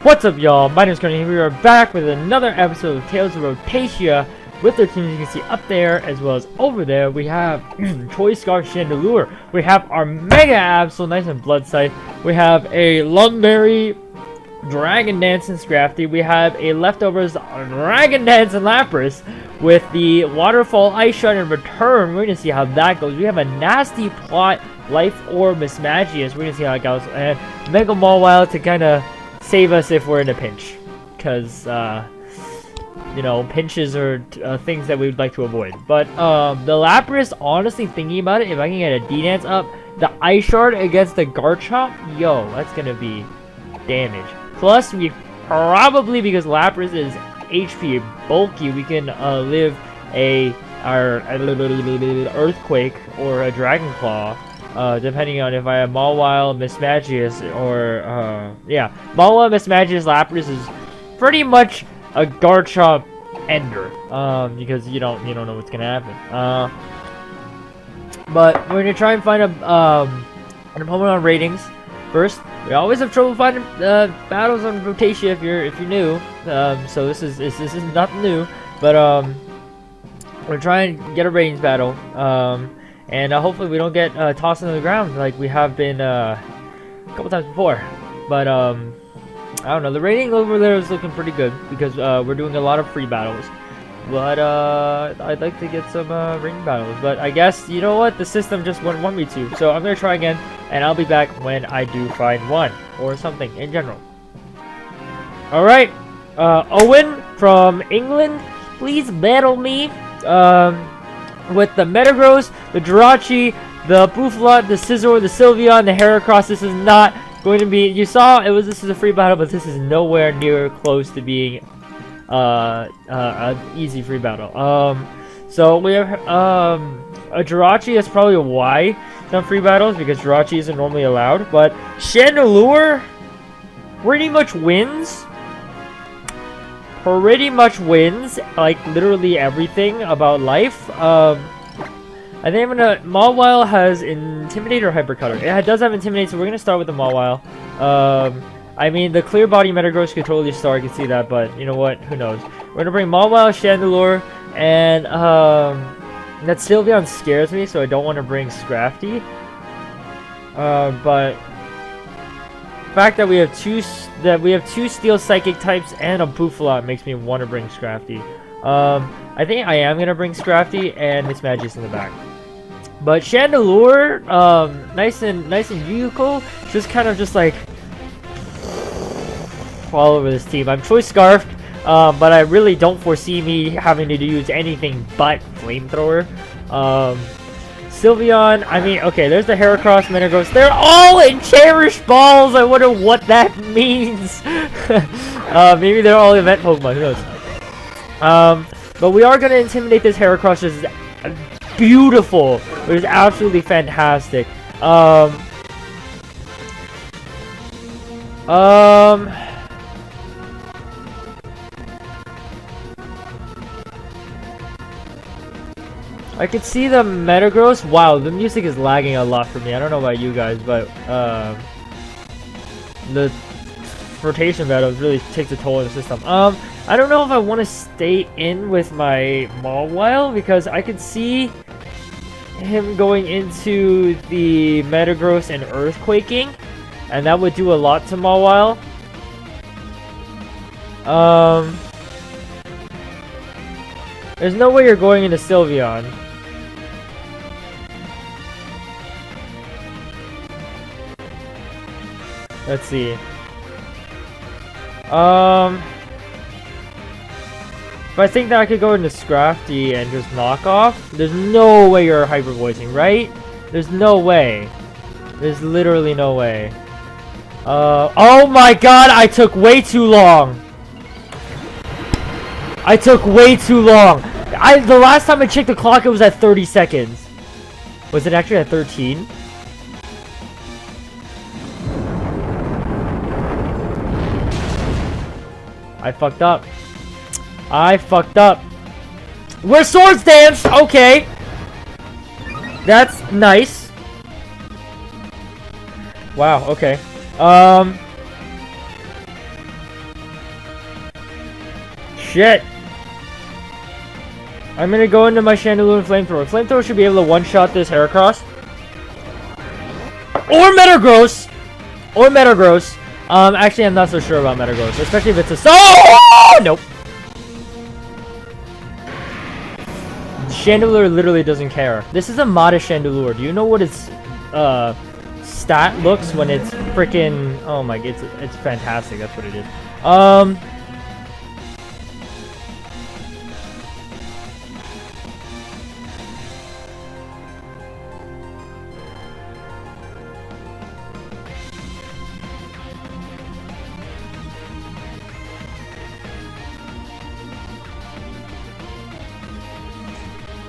What's up, y'all? My name is Courtney. We are back with another episode of Tales of Rotatia with the teams you can see up there as well as over there. We have Choice Scarf Chandelure. We have our Mega Absol, nice and blood sight. We have a Lumberry Dragon Dance and Scrafty. We have a Leftovers Dragon Dance and Lapras with the Waterfall Ice Shot in return. We're going to see how that goes. We have a Nasty Plot Life Orb Mismagius. We're going to see how it goes. And Mega Mawile to kind of save us if we're in a pinch, because you know, pinches are things that we'd like to avoid. But the Lapras, honestly, thinking about it, if I can get a D-Dance up, the Ice Shard against the Garchomp, yo, that's gonna be damage. Plus, we probably, because Lapras is HP bulky, we can live our Earthquake or a Dragon Claw. Depending on if I have Mawile, Mismagius, or, yeah. Mawile, Mismagius, Lapras is pretty much a Garchomp ender, because you don't know what's gonna happen. But we're gonna try and find an opponent on ratings. First, we always have trouble finding, battles on Rotatia if you're new, so this is nothing new, but, we're trying to get a ratings battle, and hopefully we don't get tossed into the ground like we have been a couple times before. But I don't know, the rating over there is looking pretty good because we're doing a lot of free battles. But I'd like to get some rating battles. But I guess, you know what, the system just wouldn't want me to. So I'm going to try again, and I'll be back when I do find one or something in general. Alright, Owen from England, please battle me. With the Metagross, the Jirachi, the Bouffalant, the Scizor, the Sylveon, the Heracross. This is not going to be, you saw this is a free battle, but this is nowhere near close to being an easy free battle. So we have a Jirachi. That's probably why some free battles, because Jirachi isn't normally allowed, but Chandelure pretty much wins. Like literally everything about life. I think Mawile has Intimidate or Hyper Cutter. Yeah, it does have Intimidate, so we're gonna start with the Mawile. I mean, the Clear Body Metagross could totally start, I can see that, but you know what? Who knows? We're gonna bring Mawile, Chandelure, and that Sylveon scares me, so I don't want to bring Scrafty. But the fact that we have two Steel Psychic types and a Bouffalant makes me want to bring Scrafty. I think I am gonna bring Scrafty and Mismagius in the back. But Chandelure, nice and Yuko, just like all over this team. I'm Choice Scarfed, but I really don't foresee me having to use anything but Flamethrower. Sylveon, I mean, okay, there's the Heracross, Metagross. They're all in Cherish Balls. I wonder what that means. Maybe they're all event Pokemon, who knows. But we are going to intimidate this Heracross, which is beautiful. Which is absolutely fantastic. I could see the Metagross. Wow, the music is lagging a lot for me. I don't know about you guys, but the rotation battles really takes a toll on the system. I don't know if I want to stay in with my Mawile, because I could see him going into the Metagross and Earthquaking, and that would do a lot to Mawile. There's no way you're going into Sylveon. Let's see. If I think that I could go into Scrafty and just knock off, there's no way you're hyper voicing, right? There's no way. There's literally no way. Oh my god, I took way too long. The last time I checked the clock, it was at 30 seconds. Was it actually at 13? I fucked up. We're Swords Dance! Okay. That's nice. Wow, okay. Shit! I'm gonna go into my Chandelure and Flamethrower. Flamethrower should be able to one-shot this Heracross. Or Metagross! Or Metagross. Actually, I'm not so sure about Metagross, especially if it's a... Oh! Nope. Chandelure literally doesn't care. This is a modest Chandelure. Do you know what its stat looks when it's freaking... Oh my... It's fantastic. That's what it is.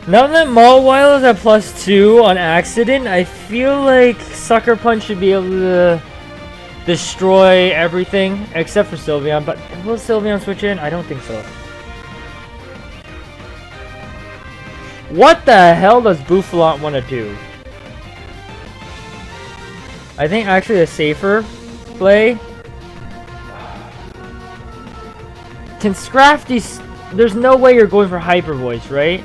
Now that Mawile is at +2 on accident, I feel like Sucker Punch should be able to destroy everything except for Sylveon. But will Sylveon switch in? I don't think so. What the hell does Bouffalant want to do? I think actually a safer play. Can Scrafty... There's no way you're going for Hyper Voice, right?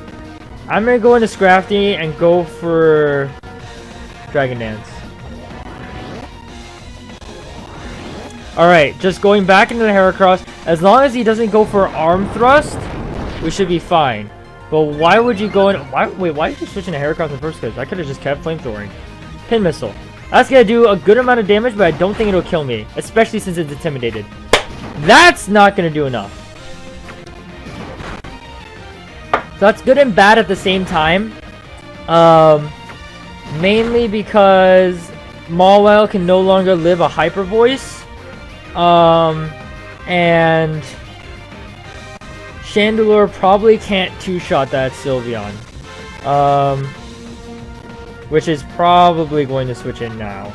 I'm gonna go into Scrafty and go for Dragon Dance. Alright, just going back into the Heracross. As long as he doesn't go for Arm Thrust, we should be fine. But why would you go in... why did you switch into Heracross in the first place? I could have just kept Flamethrowing. Pin Missile. That's gonna do a good amount of damage, but I don't think it'll kill me. Especially since it's intimidated. That's not gonna do enough. So that's good and bad at the same time. Mainly because Mawile can no longer live a Hyper Voice. And Chandelure probably can't two-shot that Sylveon. Which is probably going to switch in now.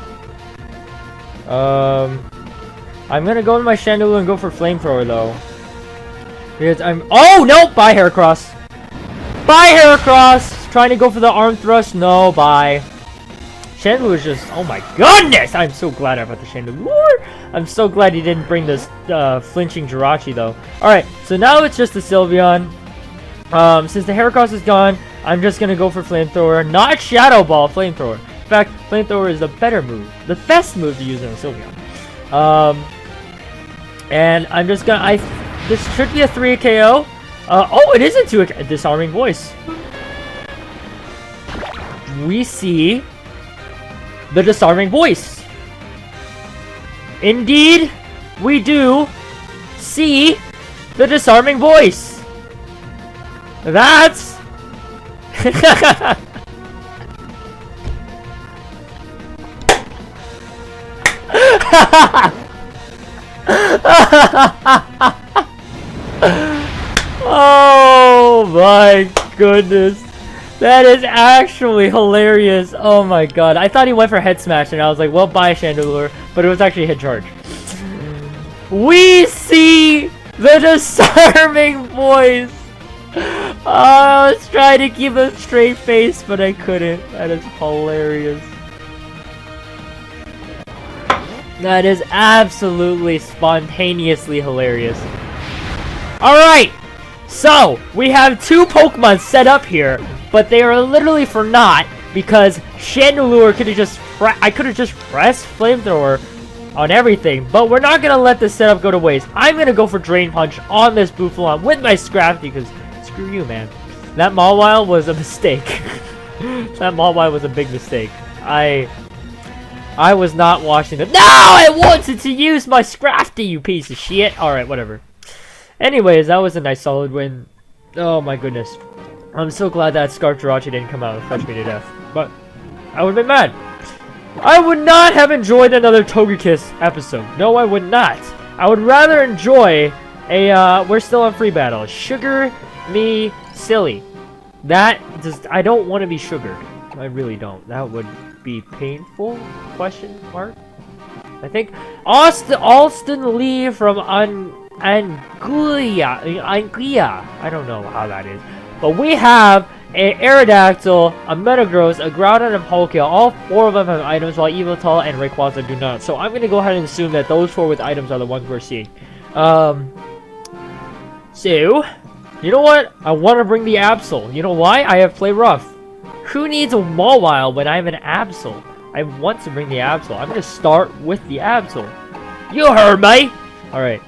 I'm gonna go with my Chandelure and go for Flamethrower though. Because I'm... Oh, no! Bye, Heracross! Bye, Heracross! Trying to go for the Arm Thrust. No, bye. Chandelure is just... Oh my goodness! I'm so glad I brought the Chandelure. I'm so glad he didn't bring this flinching Jirachi, though. Alright, so now it's just the Sylveon. Since the Heracross is gone, I'm just going to go for Flamethrower. Not Shadow Ball, Flamethrower. In fact, Flamethrower is the better move. The best move to use on a Sylveon. And I'm just going to... This should be a 3 KO. Oh, it isn't to a Disarming Voice. We see the Disarming Voice. Indeed, we do see the Disarming Voice. That's... Oh my goodness. That is actually hilarious. Oh my god. I thought he went for Head Smash and I was like, well, bye Chandelure. But it was actually Head Charge. We see the Disarming Voice. I was trying to keep a straight face, but I couldn't. That is hilarious. That is absolutely spontaneously hilarious. Alright, so we have two Pokemon set up here, but they are literally for naught because Chandelure could have just I could have just pressed Flamethrower on everything, but we're not gonna let this setup go to waste. I'm gonna go for Drain Punch on this Bouffalant with my Scrafty because screw you, man. That Mawile was a mistake. That Mawile was a big mistake. I was not watching it. No, I wanted to use my Scrafty, you piece of shit. All right, whatever. Anyways, that was a nice solid win. Oh my goodness. I'm so glad that Scarf Jirachi didn't come out and fetch me to death. But I would have been mad. I would not have enjoyed another Togekiss episode. No, I would not. I would rather enjoy a, we're still on free battle. Sugar me silly. That just, I don't want to be sugared. I really don't. That would be painful? Question mark? I think Alston Lee from Anguilla. I don't know how that is. But we have a Aerodactyl, a Metagross, a Groudon, and a Palkia. All four of them have items, while Yveltal and Rayquaza do not. So I'm going to go ahead and assume that those four with items are the ones we're seeing. So, you know what? I want to bring the Absol. You know why? I have play rough. Who needs a Mawile when I have an Absol? I want to bring the Absol. I'm gonna start with the Absol. You heard me! Alright.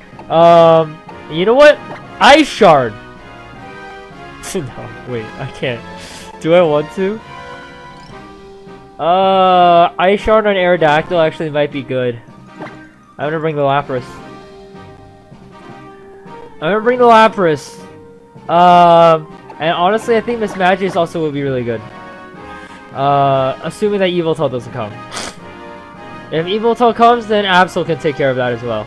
You know what? Ice Shard! No, wait, I can't. Do I want to? Ice Shard on Aerodactyl actually might be good. I'm gonna bring the Lapras. And honestly, I think Miss Magius also would be really good. Assuming that Yveltal doesn't come. If Yveltal comes, then Absol can take care of that as well.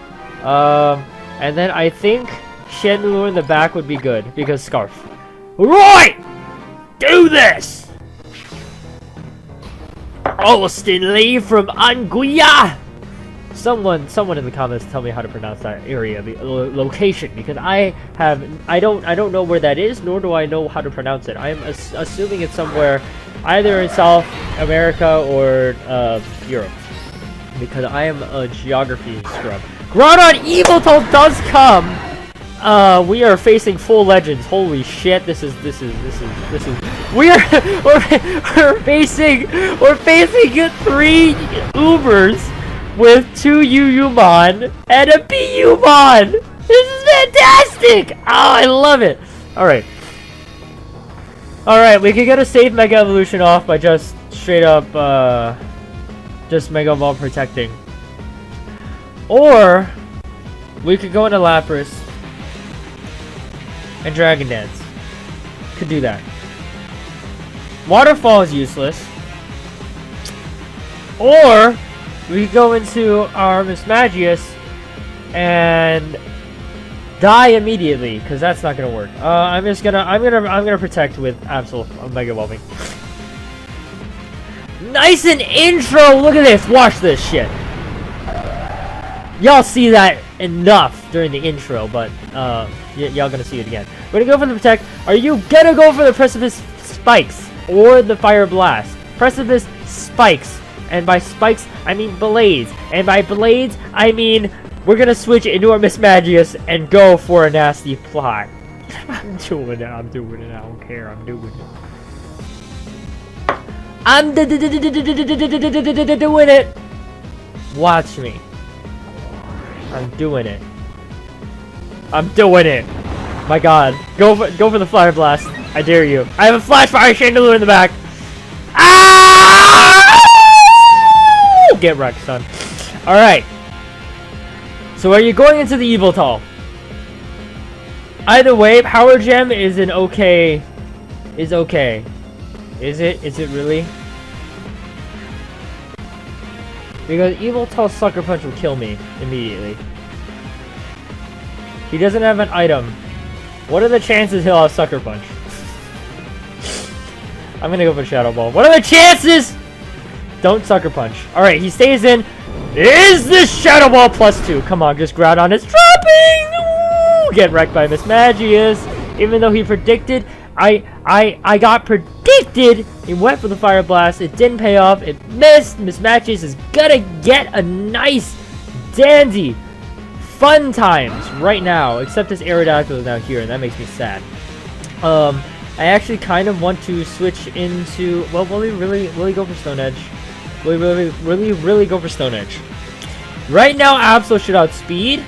And then I think Chandelure in the back would be good, because Scarf. Right! Do this! Austin Lee from Anguilla! Someone in the comments tell me how to pronounce that area, the location, because I don't know where that is, nor do I know how to pronounce it. I'm assuming it's somewhere either in South America or Europe, because I am a geography scrub. Groudon Yveltal does come. We are facing full legends. Holy shit! This is. We're facing 3 Ubers with 2 UUmon and a BUmon. This is fantastic! Oh, I love it. All right, we can get a safe Mega Evolution off by just straight up just Mega Evolve protecting, or we could go into Lapras and Dragon Dance. Could do that. Waterfall is useless. Or we could go into our Miss Magius and die immediately, because that's not gonna work. I'm gonna protect with Absol Mega Evolving. Nice and intro. Look at this. Watch this shit. Y'all see that enough during the intro, but y'all gonna see it again. We're gonna go for the protect. Are you gonna go for the Precipice Spikes or the Fire Blast? Precipice Spikes, and by spikes I mean blades, and by blades I mean we're gonna switch into our Miss Magius and go for a nasty plot. I'm doing it. I don't care. I'm doing it. I'm doing it. Watch me. I'm doing it. My god. Go for the Fire Blast. I dare you. I have a Flash Fire Chandelure in the back. Ah! Get wrecked, son. Alright. So are you going into the Yveltal? Either way, Power Gem is an okay. Is okay. Is it? Is it really? Because Yveltal Sucker Punch will kill me immediately. He doesn't have an item. What are the chances he'll have Sucker Punch? I'm gonna go for Shadow Ball. What are the chances? Don't Sucker Punch. Alright, he stays in. Is this Shadow Ball +2? Come on, just Groudon is dropping! Ooh, get wrecked by Miss Magius. Even though he predicted, I got predicted. He went for the Fire Blast. It didn't pay off. It missed. Miss Magius is gonna get a nice dandy fun times right now. Except this Aerodactyl is now here, and that makes me sad. I actually kind of want to switch into. Well, will he really go for Stone Edge? Will he really go for Stone Edge? Right now, Absol should outspeed.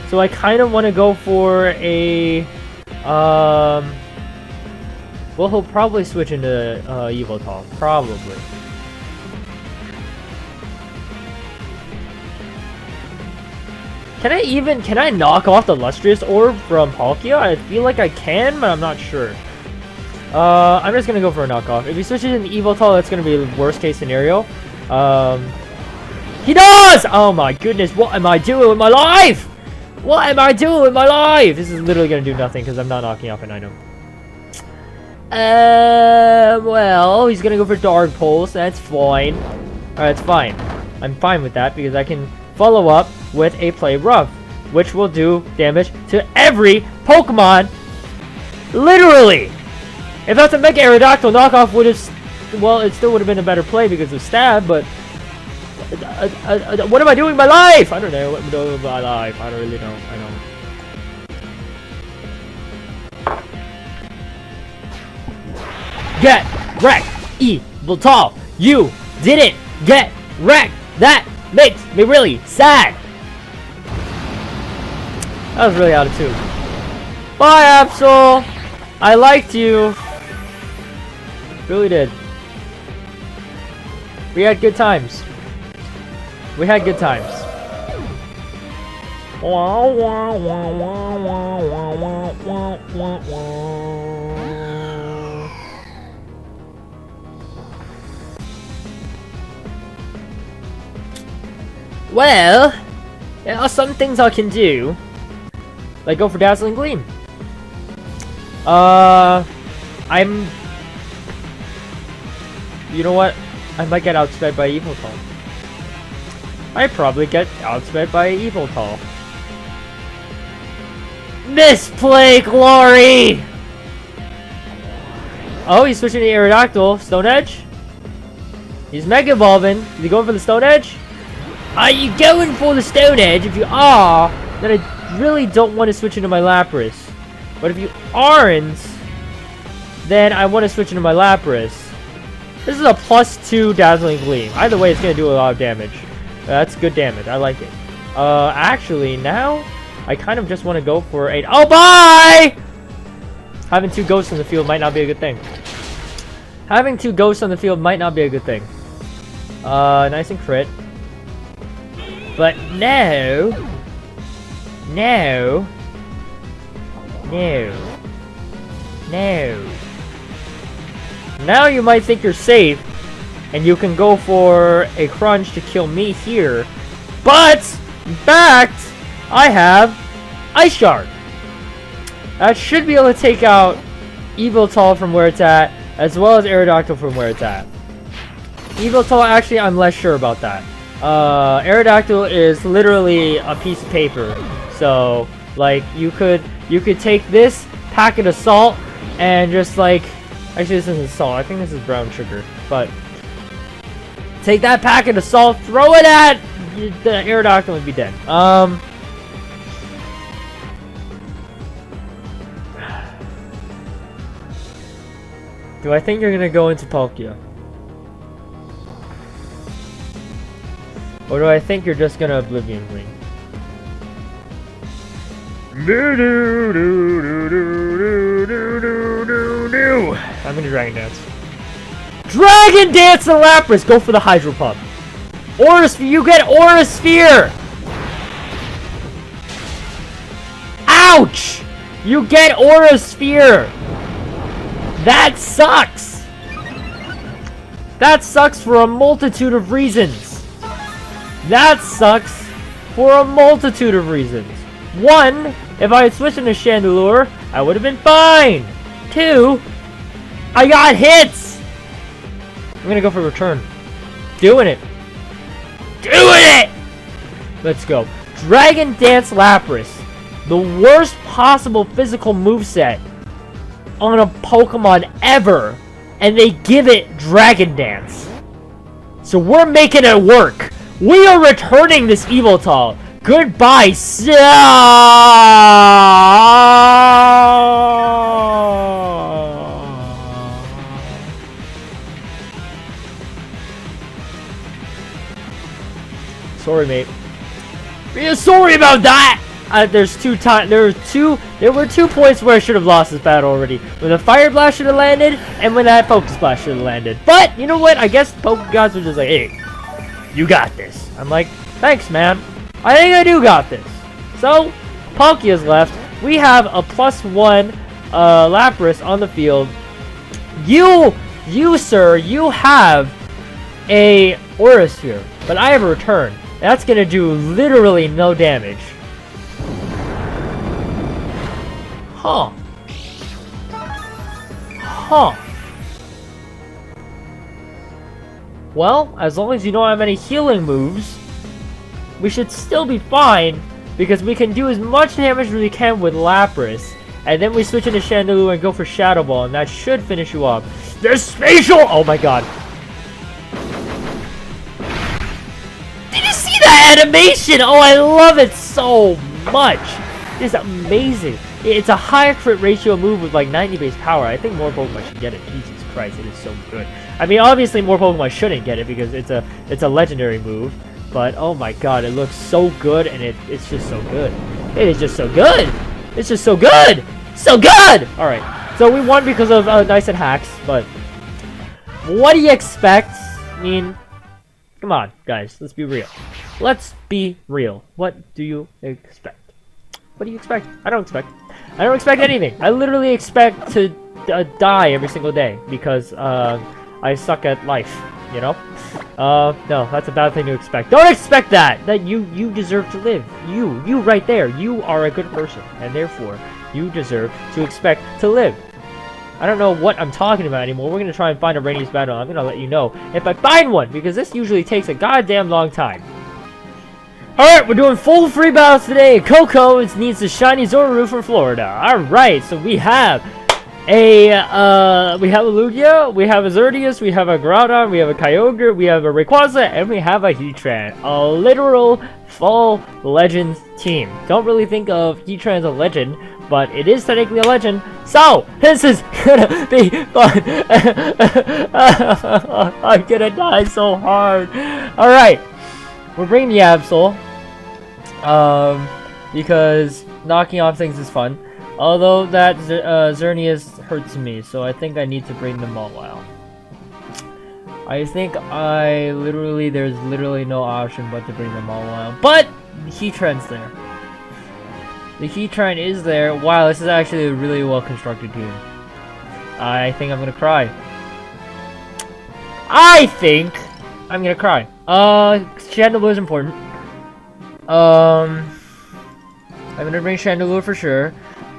So I kind of want to go for a. Well, he'll probably switch into Yveltal. Probably. Can I knock off the Lustrous Orb from Palkia? I feel like I can, but I'm not sure. I'm just gonna go for a knockoff. If he switches into Yveltal, that's gonna be the worst case scenario. He does! Oh my goodness, what am I doing with my life? What am I doing with my life? This is literally gonna do nothing because I'm not knocking off an item. Well, he's gonna go for Dark Pulse. That's fine. Alright, it's fine. I'm fine with that because I can follow up with a Play Rough, which will do damage to every Pokemon. Literally! If that's a Mega Aerodactyl, knockoff would have... Well, it still would have been a better play because of Stab, but... what am I doing with my life? I don't know what I'm doing with my life. I don't really know. I get wrecked, EVEYRTHING. You didn't get wrecked. That makes me really sad. That was really out of tune. Bye, Absol. I liked you. Really did. We had good times. We had good times. Well, there are some things I can do. Like go for Dazzling Gleam. You know what? I might get outsped by EVEYRTHING. I probably get outsped by EVEYRTHING. Misplay glory! Oh, he's switching to Aerodactyl. Stone Edge? He's Mega Evolving. Is he going for the Stone Edge? Are you going for the Stone Edge? If you are, then I really don't want to switch into my Lapras. But if you aren't, then I want to switch into my Lapras. This is a +2 Dazzling Gleam. Either way, it's going to do a lot of damage. That's good damage. I like it. Actually, now, I kind of just want to go for a... Oh, bye! Having 2 ghosts in the field might not be a good thing. Having 2 ghosts on the field might not be a good thing. Nice and crit. But no. No. No. No. Now you might think you're safe, and you can go for a crunch to kill me here. But, in fact, I have Ice Shard. That should be able to take out EVEYRTHING from where it's at, as well as Aerodactyl from where it's at. EVEYRTHING, actually, I'm less sure about that. Aerodactyl is literally a piece of paper. So, like, you could take this packet of salt and just like... Actually, this isn't salt. I think this is brown sugar. But take that packet of salt, throw it at the Aerodactyl, and be dead. Do I think you're gonna go into Palkia? Or do I think you're just gonna Oblivion Ring? I'm gonna Dragon Dance. Dragon Dance the Lapras! Go for the Hydro Pump. Aura Sphere! You get Aura Sphere! Ouch! You get Aura Sphere! That sucks! That sucks for a multitude of reasons. That sucks for a multitude of reasons. 1, if I had switched into Chandelure, I would have been fine. 2, I got hits! I'm gonna go for return. Doing it. Doing it! Let's go. Dragon Dance Lapras. The worst possible physical moveset on a Pokemon ever. And they give it Dragon Dance. So we're making it work. We are returning this EVEYRTHING. Goodbye, Sorry, mate. Yeah, sorry about that. There were two points where I should have lost this battle already. When the Fire Blast should have landed, and when that Focus Blast should have landed. But you know what? I guess Pokegods were just like, "Hey, you got this." I'm like, "Thanks, man. I think I do got this." So, Palkia's left. We have a +1 Lapras on the field. You, sir, you have a Aura Sphere, but I have a return. That's gonna do literally no damage. Huh. Huh. Well, as long as you don't have any healing moves, we should still be fine, because we can do as much damage as we can with Lapras, and then we switch into Chandelure and go for Shadow Ball, and that should finish you off. There's spatial! Oh my god. Did you see that animation? Oh, I love it so much. It's amazing. It's a high crit ratio move with like 90 base power. I think more Pokemon should get it. Jesus Christ. Christ, it is so good. I mean, obviously more Pokemon shouldn't get it because it's a legendary move, but oh my god, it looks so good, and it's just so good. It is just so good. It's just so good. So good. All right, so we won because of nice and hacks, but what do you expect? I mean, come on, guys, let's be real. Let's be real. What do you expect? What do you expect? I don't expect anything. I literally expect to die every single day because I suck at life, you know? No, that's a bad thing to expect. Don't expect that! That you deserve to live. You right there. You are a good person, and therefore, you deserve to expect to live. I don't know what I'm talking about anymore. We're gonna try and find a rainiest battle. I'm gonna let you know if I find one, because this usually takes a goddamn long time. Alright, we're doing full free battles today. Coco needs the shiny Zoru from Florida. Alright, so we have a Lugia, we have a Xerneas, we have a Groudon, we have a Kyogre, we have a Rayquaza, and we have a Heatran. A literal full Legends team. Don't really think of Heatran as a legend, but it is technically a legend. So, this is gonna be fun. I'm gonna die so hard. Alright, we're bringing the Absol. Because knocking off things is fun. Although that Xerneas hurts me, so I think I need to bring them all out. I think there's literally no option but to bring them all out. But the Heatran's there. The Heatran is there. Wow, this is actually a really well constructed team. I think I'm gonna cry. I think I'm gonna cry. Chandelure is important. I'm gonna bring Chandelure for sure.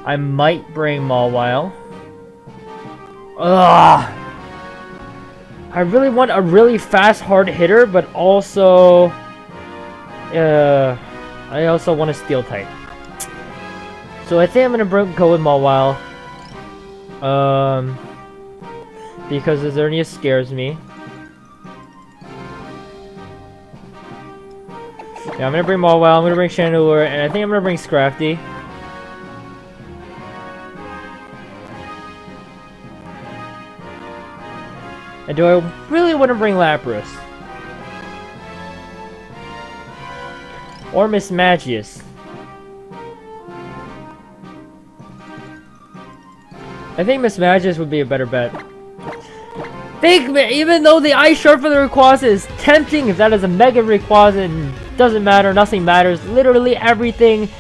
I might bring Mawile. Ugh! I really want a really fast, hard hitter, but also, I also want a Steel type. So I think I'm gonna go with Mawile. Because the Xerneas scares me. Yeah, I'm gonna bring Mawile, I'm gonna bring Chandelure, and I think I'm gonna bring Scrafty. And do I really want to bring Lapras? Or Miss Magius? I think Miss Magius would be a better bet. Even though the Ice Shard for the Rayquaza is tempting, if that is a Mega Rayquaza, it doesn't matter, nothing matters, literally everything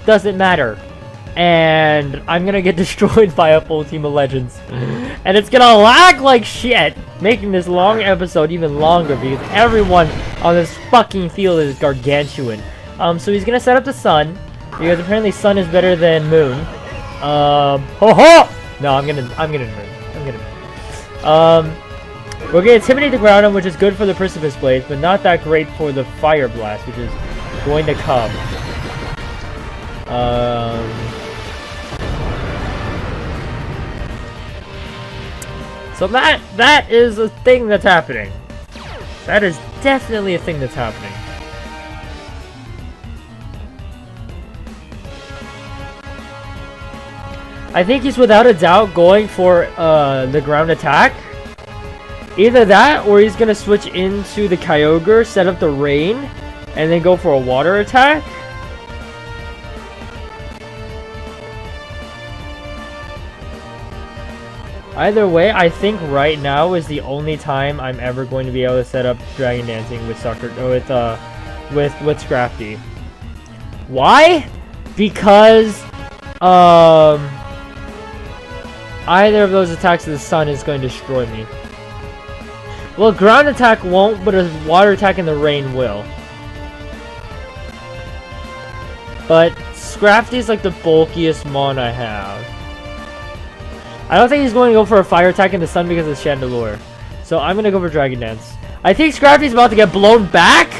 doesn't matter. And I'm gonna get destroyed by a full team of legends. And it's gonna lag like shit, making this long episode even longer because everyone on this fucking field is gargantuan. So he's gonna set up the Sun, because apparently Sun is better than Moon. Ho ho! No, I'm gonna Moon. We're gonna intimidate the Groudon, which is good for the Precipice Blades, but not that great for the Fire Blast, which is going to come. So that is a thing that's happening. That is definitely a thing that's happening. I think he's without a doubt going for the ground attack. Either that, or he's gonna switch into the Kyogre, set up the rain, and then go for a water attack. Either way, I think right now is the only time I'm ever going to be able to set up Dragon Dancing with with Scrafty. Why? Because either of those attacks of the Sun is going to destroy me. Well, ground attack won't, but a water attack in the rain will. But Scrafty's like the bulkiest mon I have. I don't think he's going to go for a fire attack in the Sun because of Chandelure. So I'm going to go for Dragon Dance. I think Scrafty's about to get blown back.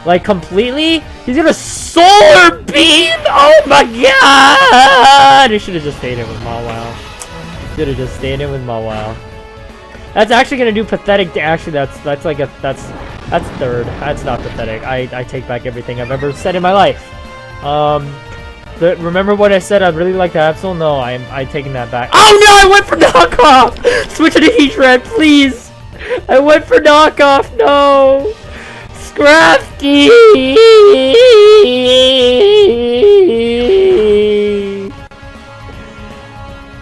Like, completely. He's going to Solar Beam! Oh my god! He should have just stayed in with Mawile. Should have just stayed in with Mawile. That's actually going to do pathetic. Actually, that's third. That's not pathetic. I take back everything I've ever said in my life. Remember what I said? I'd really like the Absol? No, I'm taking that back. Oh no! I went for knockoff! Switch to the Heatran, please! I went for knockoff! No! Scrafty!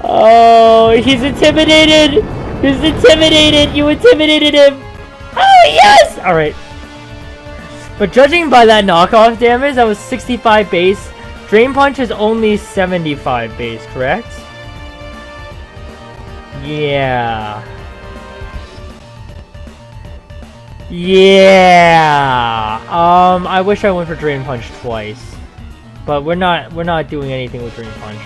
Oh, he's intimidated! He's intimidated! You intimidated him! Oh, yes! Alright. But judging by that knockoff damage, that was 65 base. Drain Punch is only 75 base, correct? Yeah. Yeah. I wish I went for Drain Punch twice. But we're not doing anything with Drain Punch.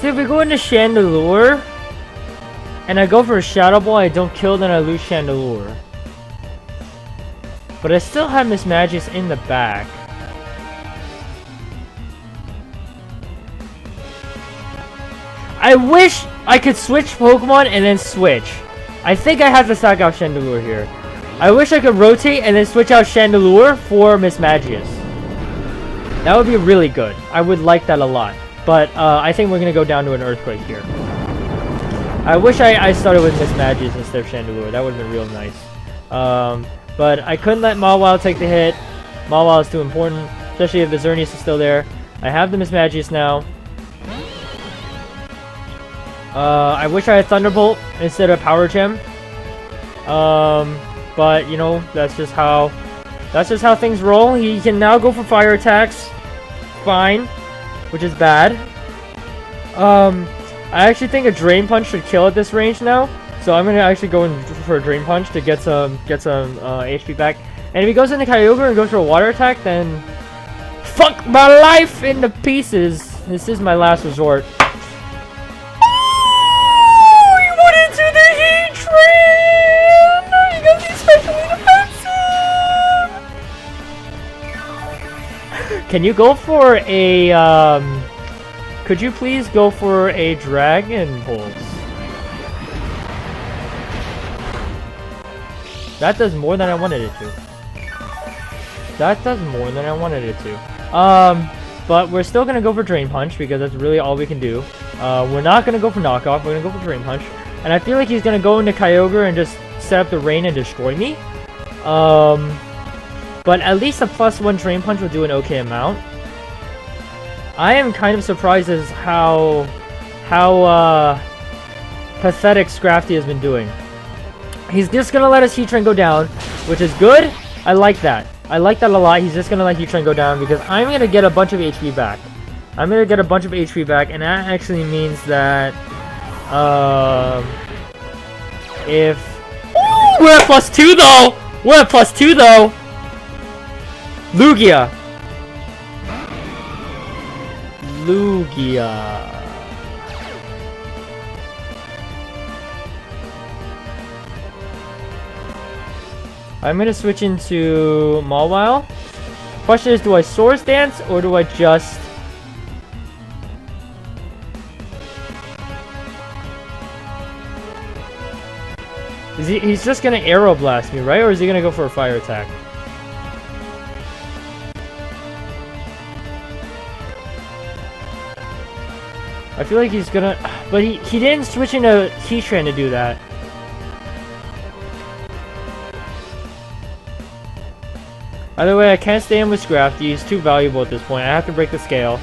So if we go into Chandelure, and I go for a Shadow Ball, I don't kill, then I lose Chandelure. But I still have Miss Magius in the back. I wish I could switch Pokemon and then switch. I think I have to sack out Chandelure here. I wish I could rotate and then switch out Chandelure for Miss Magius. That would be really good. I would like that a lot. But I think we're going to go down to an Earthquake here. I wish I started with Miss Magius instead of Chandelure. That would have been real nice. But I couldn't let Mawile take the hit. Mawile is too important, especially if the Xerneas is still there. I have the Miss Magius now. I wish I had Thunderbolt instead of Power Gem. But you know, that's just how things roll. He can now go for fire attacks. Fine. Which is bad. I actually think a Drain Punch should kill at this range now. So I'm gonna actually go in for a Drain Punch to get some HP back. And if he goes into Kyogre and goes for a Water Attack, then fuck my life into pieces. This is my last resort. Oh, he went into the Heatran! He goes especially defensive! Can you go for a, could you please go for a Dragon Pulse? That does more than I wanted it to. That does more than I wanted it to. But we're still gonna go for Drain Punch because that's really all we can do. We're not gonna go for Knockoff, we're gonna go for Drain Punch. And I feel like he's gonna go into Kyogre and just set up the rain and destroy me. But at least a +1 Drain Punch will do an okay amount. I am kind of surprised as how pathetic Scrafty has been doing. He's just gonna let his Heatran go down, which is good. I like that. I like that a lot. He's just gonna let Heatran go down because I'm gonna get a bunch of HP back. I'm gonna get a bunch of HP back, and that actually means that if we're at +2 though, we're at +2 though. Lugia. I'm gonna switch into Mawile. Question is, do I Swords Dance or do I just... He's just gonna Aero Blast me, right? Or is he gonna go for a Fire Attack? I feel like he's gonna... But he didn't switch into Heatran to do that. Either way, I can't stay in with Scrafty. He's too valuable at this point. I have to break the scale.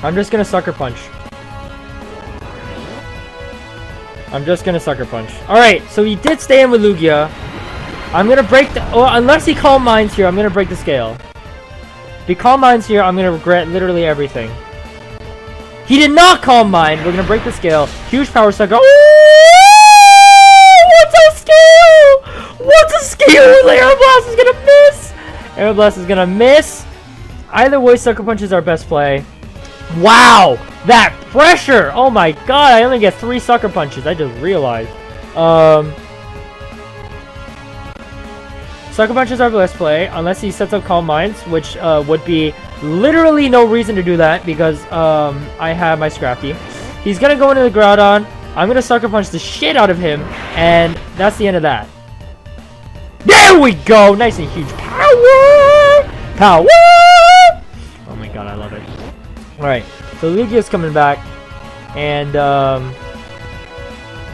I'm just gonna Sucker Punch. Alright, so he did stay in with Lugia. I'm gonna break the... Oh, unless he Calm Minds here, I'm gonna break the scale. If he Calm Minds here, I'm gonna regret literally everything. He did not Calm Mind! We're gonna break the scale. Huge Power Sucker. What's a scale? What's a scale? Aero Blast is gonna miss! Aero Blast is gonna miss. Either way, Sucker Punch is our best play. Wow! That pressure! Oh my god, I only get 3 Sucker Punches. I just realized. Sucker Punch is our best play, unless he sets up Calm Minds, which would be literally no reason to do that because I have my Scrafty. He's gonna go into the Groudon. I'm gonna Sucker Punch the shit out of him, and that's the end of that. There we go! Nice and huge power! Power! Oh my god, I love it. Alright, so Lugia's coming back, and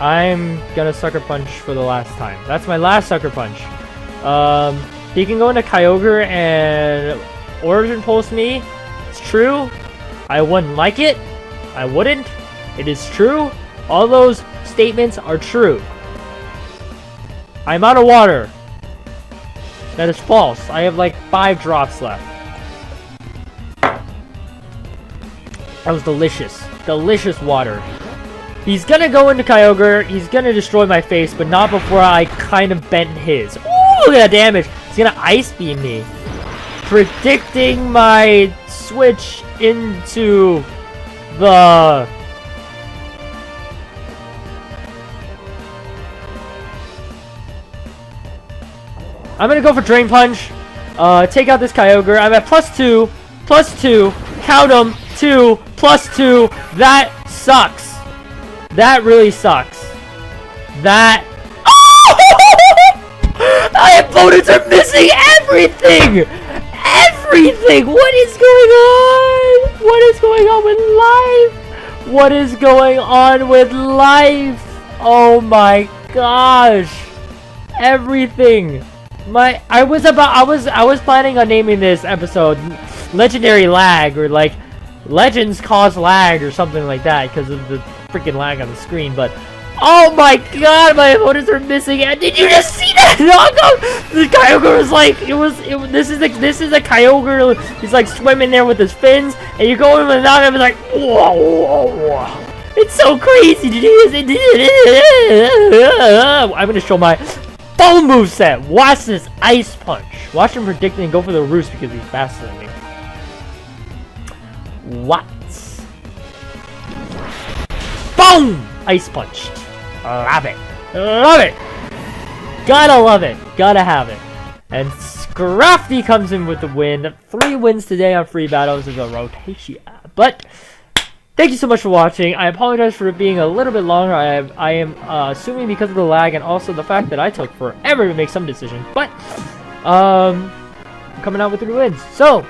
I'm gonna Sucker Punch for the last time. That's my last Sucker Punch. He can go into Kyogre and Origin Pulse me. It's true. I wouldn't like it. I wouldn't. It is true. All those statements are true. I'm out of water. That is false. I have like 5 drops left. That was delicious. Delicious water. He's gonna go into Kyogre. He's gonna destroy my face, but not before I kind of bent his. Ooh, look at that damage. He's gonna Ice Beam me. Predicting my switch into the... I'm gonna go for Drain Punch. Take out this Kyogre. I'm at +2. +2. Count them. 2. +2. That sucks. That really sucks. That... Oh! My opponents are missing everything! Everything! What is going on? What is going on with life? What is going on with life? Oh my gosh. Everything. I was planning on naming this episode Legendary Lag, or like Legends Cause Lag or something like that because of the freaking lag on the screen, but oh my god, my opponents are missing it. Did you just see that knockout? The Kyogre was like, this is a Kyogre. He's like swimming there with his fins, and you go in with a knockout, and it's like, whoa, whoa, whoa. It's so crazy. Did you I'm gonna show my full moveset. Watch this Ice Punch. Watch him predict and go for the roost because he's faster than me. What? Boom! Ice Punch. Love it. Love it. Gotta love it. Gotta have it. And Scrafty comes in with the win. 3 wins today on free battles of the Rotatia. But thank you so much for watching. I apologize for it being a little bit longer. I am assuming because of the lag and also the fact that I took forever to make some decisions. But I'm coming out with 3 wins. So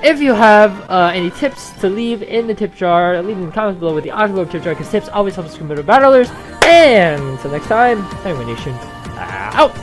if you have any tips to leave in the tip jar, leave them in the comments below with the October tip jar, because tips always help us become better battlers. And until next time, Nation out.